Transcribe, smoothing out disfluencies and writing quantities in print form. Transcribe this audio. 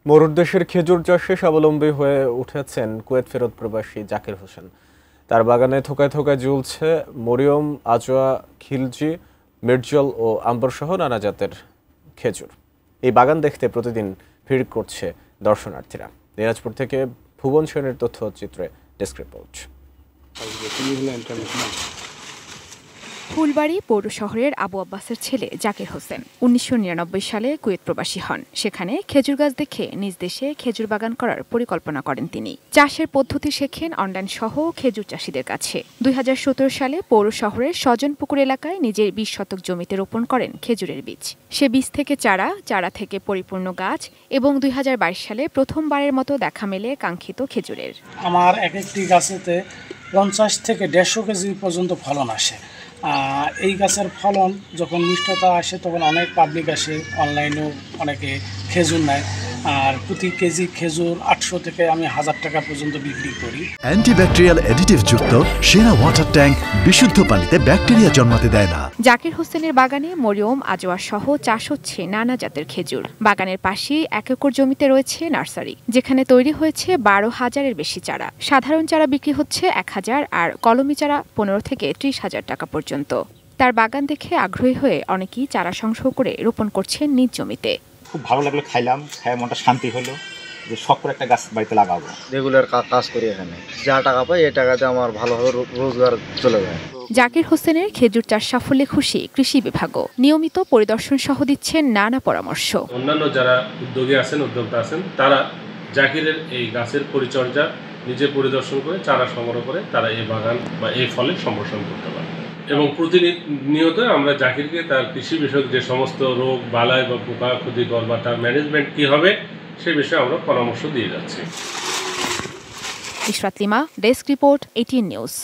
মরুর দেশের খেজুর চাষে স্বাবলম্বী হয়ে উঠেছেন কুয়েত ফেরত প্রবাসী জাকির হোসেন। তার বাগানে থোকায় থোকায় ঝুলছে মরিয়ম, আজোয়া, খিলজি, মির্জল ও আম্বর সহ নানা জাতের খেজুর। এই বাগান দেখতে প্রতিদিন ভিড় করছে দর্শনার্থীরা। দিনাজপুর থেকে ভুবন সেনের তথ্যচিত্রে ডেস্ক রিপোর্ট। ফুলবাড়ী পৌর শহরের আবু আব্বাসের ছেলে জাকির হোসেন ১৯৯৯ সালে কুয়েত প্রবাসী হন। সেখানে খেজুর গাছ দেখে নিজ দেশে খেজুর বাগান করার পরিকল্পনা করেন তিনি। চাষের পদ্ধতি শেখেন অনলাইন সহ খেজুর চাষীদের কাছে। ২০১৭ সালে পৌর শহরের সজনপুকুর এলাকায় নিজের ২০ শতক জমিতে রোপণ করেন খেজুরের বীজ। সে বীজ থেকে চারা থেকে পরিপূর্ণ গাছ এবং ২০২২ সালে প্রথমবারের মতো দেখা মেলে কাঙ্ক্ষিত খেজুরের। আমার এক একটি গাছেতে ৫০ থেকে ১৫০ কেজি পর্যন্ত ফলন আসে। এই গাছের ফলন যখন মিষ্টতা আসে তখন অনেক পাবলিক আসে, অনলাইনেও অনেকে খেজুর নেয়। আর প্রতি কেজি খেজুর ৮০০ থেকে আমি ১০০০ টাকা পর্যন্ত বিক্রি করি। অ্যান্টিব্যাকটেরিয়াল অ্যাডিটিভ যুক্ত সেরা ওয়াটার ট্যাঙ্ক বিশুদ্ধ পানিতে ব্যাকটেরিয়া জন্মাতে দেয় না। জাকির হোসেনের বাগানে মরিয়ম, আজোয়া সহ চাষ হচ্ছে নানা জাতের খেজুর। বাগানের পাশেই ১ একর জমিতে রয়েছে নার্সারি, যেখানে তৈরি হয়েছে ১২,০০০-এর বেশি চারা। সাধারণ চারা বিক্রি হচ্ছে ১,০০০ আর কলমি চারা ১৫ থেকে ৩০,০০০ টাকা পর্যন্ত। তার বাগান দেখে আগ্রহী হয়ে অনেকেই চারা সংগ্রহ করে রোপণ করছেন নিজ জমিতে। খুব ভালো লাগলো, খাইলাম, খায় মনটা শান্তি হলো যে শখ করে একটা গাছ বাড়িতে লাগাবো। রেগুলার কাজ করি এখানে, যা টাকা পাই এই টাকাতে আমার ভালোভাবে রোজগার চলে যায়। জাকির হোসেনের খেজুর চাষ সাফল্যে খুশি কৃষি বিভাগও। নিয়মিত পরিদর্শন সহ দিচ্ছেন নানা পরামর্শ। অন্যান্য যারা উদ্যোক্তা আছেন তারা জাকিরের এই গাছের পরিচর্যা নিজে পরিদর্শন করে চারা সংগ্রহ করে তারা এই বাগান বা এই ফলে সম্প্রসারণ করতে পারে। এবং প্রতিনিয়ত আমরা জাকিরকে তার কৃষি বিষয়ক যে সমস্ত রোগ বালাই বা পোকা ক্ষতিকর বা তার ম্যানেজমেন্ট কী হবে সে বিষয়ে আমরা পরামর্শ দিয়ে যাচ্ছি। Ishrat lima, desk report, ATN news.